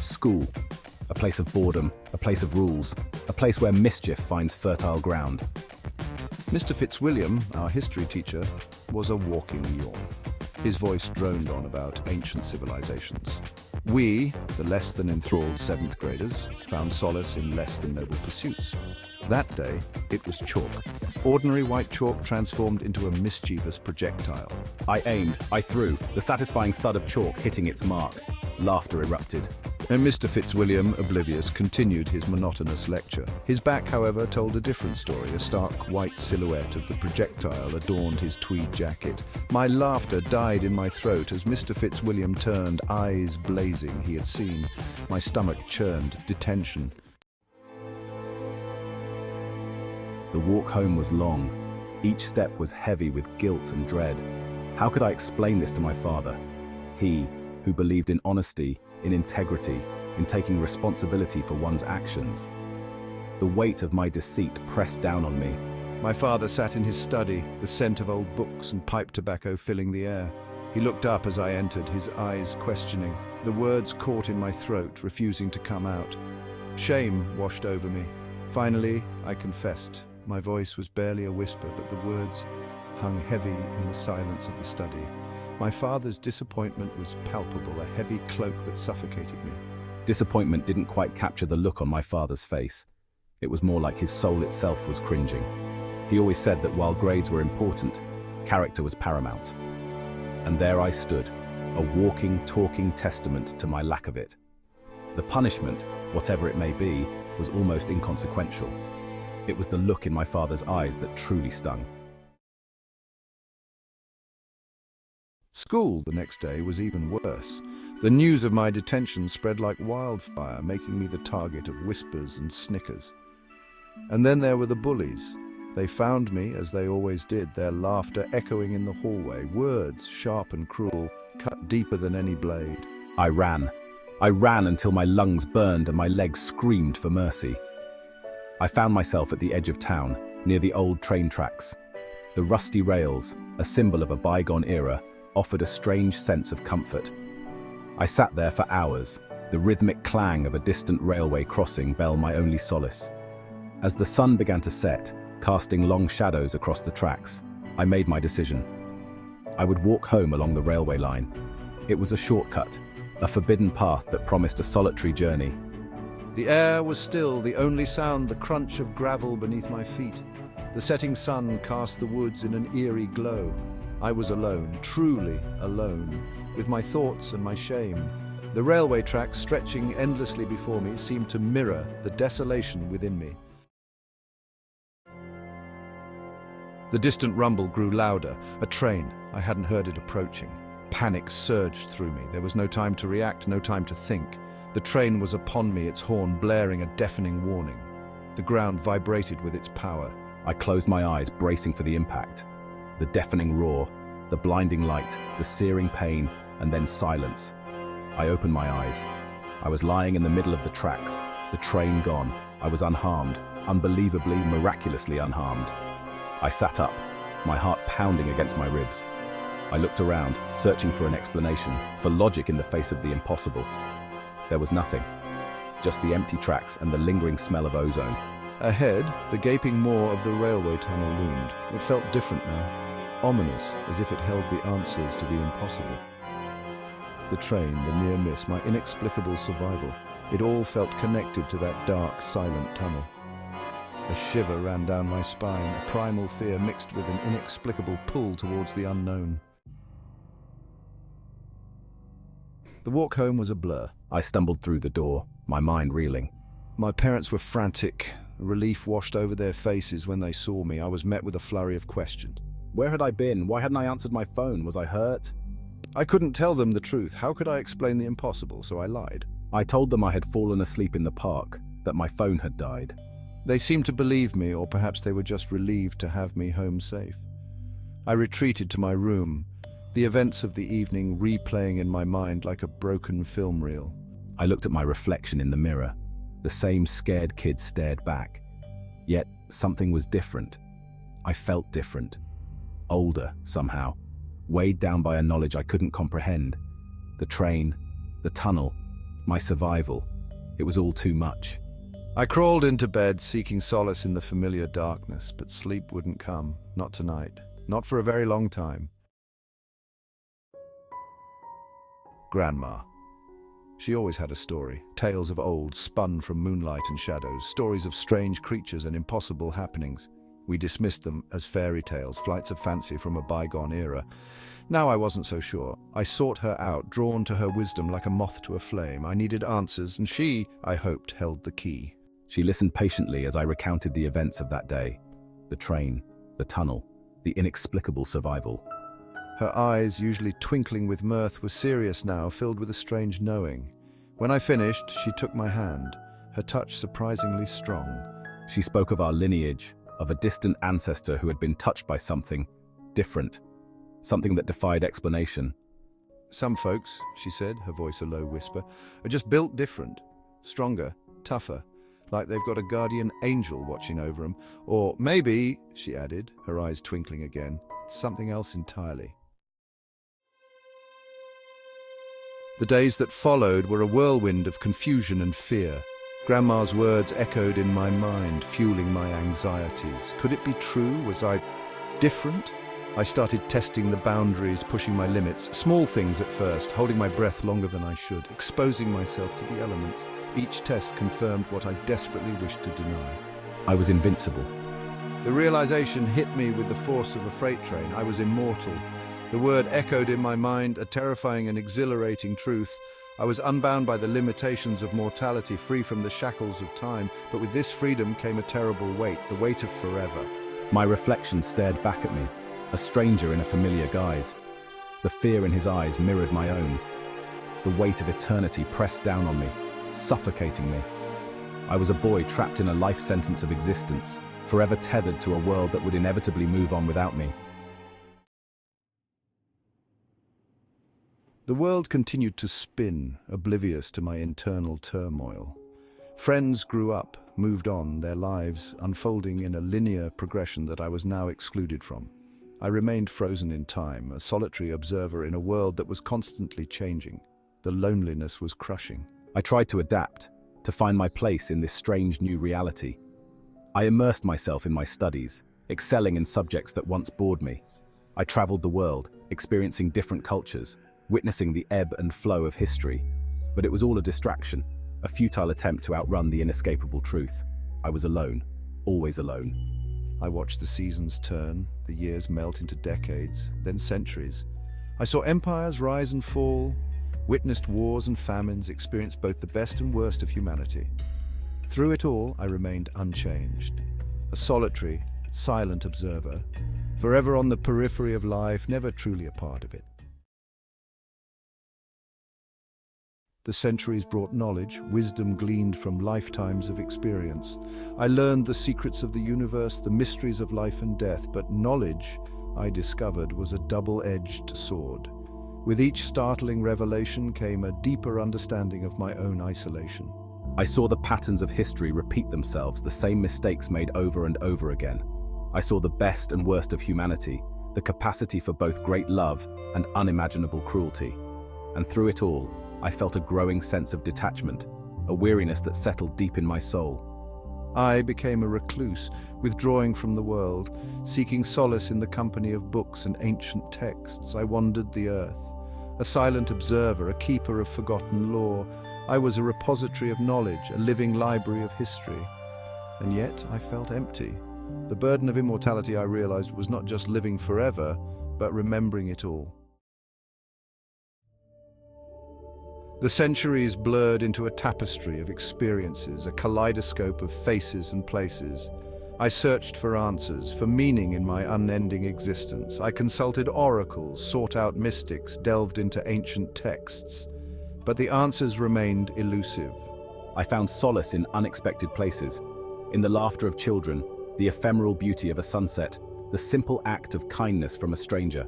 School. A place of boredom, a place of rules, a place where mischief finds fertile ground. Mr. Fitzwilliam, our history teacher, was a walking yawn. His voice droned on about ancient civilizations. We, the less than enthralled 7th graders, found solace in less than noble pursuits. That day, it was chalk. Ordinary white chalk transformed into a mischievous projectile. I aimed, I threw, the satisfying thud of chalk hitting its mark. Laughter erupted. And Mr. Fitzwilliam, oblivious, continued his monotonous lecture. His back, however, told a different story. A stark white silhouette of the projectile adorned his tweed jacket. My laughter died in my throat as Mr. Fitzwilliam turned, eyes blazing. He had seen. My stomach churned. Detention. The walk home was long. Each step was heavy with guilt and dread. How could I explain this to my father? He, who believed in honesty, in integrity, in taking responsibility for one's actions. The weight of my deceit pressed down on me. My father sat in his study, the scent of old books and pipe tobacco filling the air. He looked up as I entered, his eyes questioning. The words caught in my throat, refusing to come out. Shame washed over me. Finally, I confessed. My voice was barely a whisper, but the words hung heavy in the silence of the study. My father's disappointment was palpable, a heavy cloak that suffocated me. Disappointment didn't quite capture the look on my father's face. It was more like his soul itself was cringing. He always said that while grades were important, character was paramount. And there I stood, a walking, talking testament to my lack of it. The punishment, whatever it may be, was almost inconsequential. It was the look in my father's eyes that truly stung. School the next day was even worse. The news of my detention spread like wildfire, making me the target of whispers and snickers. And then there were the bullies. They found me, as they always did, their laughter echoing in the hallway, words, sharp and cruel, cut deeper than any blade. I ran. I ran until my lungs burned and my legs screamed for mercy. I found myself at the edge of town, near the old train tracks. The rusty rails, a symbol of a bygone era, offered a strange sense of comfort. I sat there for hours, the rhythmic clang of a distant railway crossing bell my only solace. As the sun began to set, casting long shadows across the tracks, I made my decision. I would walk home along the railway line. It was a shortcut, a forbidden path that promised a solitary journey. The air was still, the only sound the crunch of gravel beneath my feet. The setting sun cast the woods in an eerie glow. I was alone, truly alone, with my thoughts and my shame. The railway tracks stretching endlessly before me seemed to mirror the desolation within me. The distant rumble grew louder. A train. I hadn't heard it approaching. Panic surged through me. There was no time to react, no time to think. The train was upon me, its horn blaring a deafening warning. The ground vibrated with its power. I closed my eyes, bracing for the impact. The deafening roar, the blinding light, the searing pain, and then silence. I opened my eyes. I was lying in the middle of the tracks, the train gone. I was unharmed, unbelievably, miraculously unharmed. I sat up, my heart pounding against my ribs. I looked around, searching for an explanation, for logic in the face of the impossible. There was nothing, just the empty tracks and the lingering smell of ozone. Ahead, the gaping maw of the railway tunnel loomed. It felt different now. Ominous, as if it held the answers to the impossible. The train, the near miss, my inexplicable survival. It all felt connected to that dark, silent tunnel. A shiver ran down my spine, a primal fear mixed with an inexplicable pull towards the unknown. The walk home was a blur. I stumbled through the door, my mind reeling. My parents were frantic. Relief washed over their faces when they saw me. I was met with a flurry of questions. Where had I been? Why hadn't I answered my phone? Was I hurt? I couldn't tell them the truth. How could I explain the impossible? So I lied. I told them I had fallen asleep in the park, that my phone had died. They seemed to believe me, or perhaps they were just relieved to have me home safe. I retreated to my room, the events of the evening replaying in my mind like a broken film reel. I looked at my reflection in the mirror. The same scared kid stared back. Yet something was different. I felt different. Older, somehow. Weighed down by a knowledge I couldn't comprehend. The train, the tunnel, my survival. It was all too much. I crawled into bed, seeking solace in the familiar darkness, but sleep wouldn't come. Not tonight. Not for a very long time. Grandma. She always had a story. Tales of old, spun from moonlight and shadows. Stories of strange creatures and impossible happenings. We dismissed them as fairy tales, flights of fancy from a bygone era. Now I wasn't so sure. I sought her out, drawn to her wisdom like a moth to a flame. I needed answers, and she, I hoped, held the key. She listened patiently as I recounted the events of that day. The train, the tunnel, the inexplicable survival. Her eyes, usually twinkling with mirth, were serious now, filled with a strange knowing. When I finished, she took my hand, her touch surprisingly strong. She spoke of our lineage, of a distant ancestor who had been touched by something different, something that defied explanation. Some folks, she said, her voice a low whisper, are just built different, stronger, tougher, like they've got a guardian angel watching over them. Or maybe, she added, her eyes twinkling again, something else entirely. The days that followed were a whirlwind of confusion and fear. Grandma's words echoed in my mind, fueling my anxieties. Could it be true? Was I different? I started testing the boundaries, pushing my limits. Small things at first, holding my breath longer than I should, exposing myself to the elements. Each test confirmed what I desperately wished to deny. I was invincible. The realization hit me with the force of a freight train. I was immortal. The word echoed in my mind, a terrifying and exhilarating truth. I was unbound by the limitations of mortality, free from the shackles of time, but with this freedom came a terrible weight, the weight of forever. My reflection stared back at me, a stranger in a familiar guise. The fear in his eyes mirrored my own. The weight of eternity pressed down on me, suffocating me. I was a boy trapped in a life sentence of existence, forever tethered to a world that would inevitably move on without me. The world continued to spin, oblivious to my internal turmoil. Friends grew up, moved on, their lives unfolding in a linear progression that I was now excluded from. I remained frozen in time, a solitary observer in a world that was constantly changing. The loneliness was crushing. I tried to adapt, to find my place in this strange new reality. I immersed myself in my studies, excelling in subjects that once bored me. I traveled the world, experiencing different cultures, witnessing the ebb and flow of history. But it was all a distraction, a futile attempt to outrun the inescapable truth. I was alone, always alone. I watched the seasons turn, the years melt into decades, then centuries. I saw empires rise and fall, witnessed wars and famines, experienced both the best and worst of humanity. Through it all, I remained unchanged, a solitary, silent observer, forever on the periphery of life, never truly a part of it. The centuries brought knowledge, wisdom gleaned from lifetimes of experience. I learned the secrets of the universe, the mysteries of life and death, but knowledge, I discovered, was a double-edged sword. With each startling revelation came a deeper understanding of my own isolation. I saw the patterns of history repeat themselves, the same mistakes made over and over again. I saw the best and worst of humanity, the capacity for both great love and unimaginable cruelty. And through it all, I felt a growing sense of detachment, a weariness that settled deep in my soul. I became a recluse, withdrawing from the world, seeking solace in the company of books and ancient texts. I wandered the earth, a silent observer, a keeper of forgotten lore. I was a repository of knowledge, a living library of history. And yet I felt empty. The burden of immortality, I realized, was not just living forever, but remembering it all. The centuries blurred into a tapestry of experiences, a kaleidoscope of faces and places. I searched for answers, for meaning in my unending existence. I consulted oracles, sought out mystics, delved into ancient texts. But the answers remained elusive. I found solace in unexpected places, in the laughter of children, the ephemeral beauty of a sunset, the simple act of kindness from a stranger.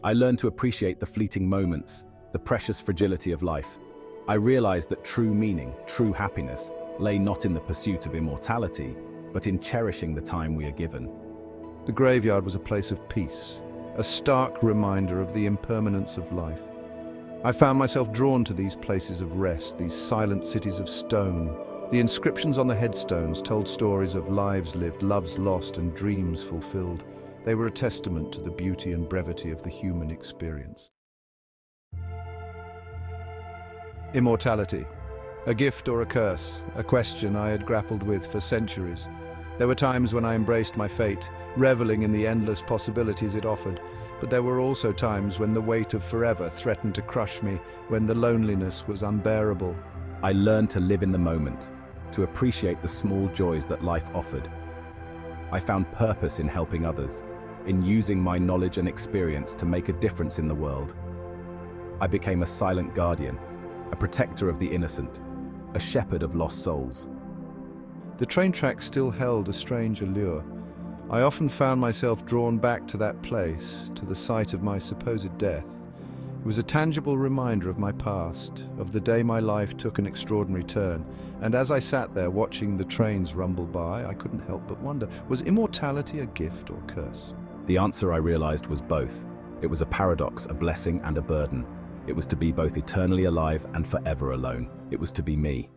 I learned to appreciate the fleeting moments, the precious fragility of life. I realized that true meaning, true happiness, lay not in the pursuit of immortality, but in cherishing the time we are given. The graveyard was a place of peace, a stark reminder of the impermanence of life. I found myself drawn to these places of rest, these silent cities of stone. The inscriptions on the headstones told stories of lives lived, loves lost, and dreams fulfilled. They were a testament to the beauty and brevity of the human experience. Immortality. A gift or a curse, a question I had grappled with for centuries. There were times when I embraced my fate, reveling in the endless possibilities it offered, but there were also times when the weight of forever threatened to crush me, when the loneliness was unbearable. I learned to live in the moment, to appreciate the small joys that life offered. I found purpose in helping others, in using my knowledge and experience to make a difference in the world. I became a silent guardian, a protector of the innocent, a shepherd of lost souls. The train tracks still held a strange allure. I often found myself drawn back to that place, to the site of my supposed death. It was a tangible reminder of my past, of the day my life took an extraordinary turn. And as I sat there watching the trains rumble by, I couldn't help but wonder, was immortality a gift or curse? The answer I realized was both. It was a paradox, a blessing and a burden. It was to be both eternally alive and forever alone. It was to be me.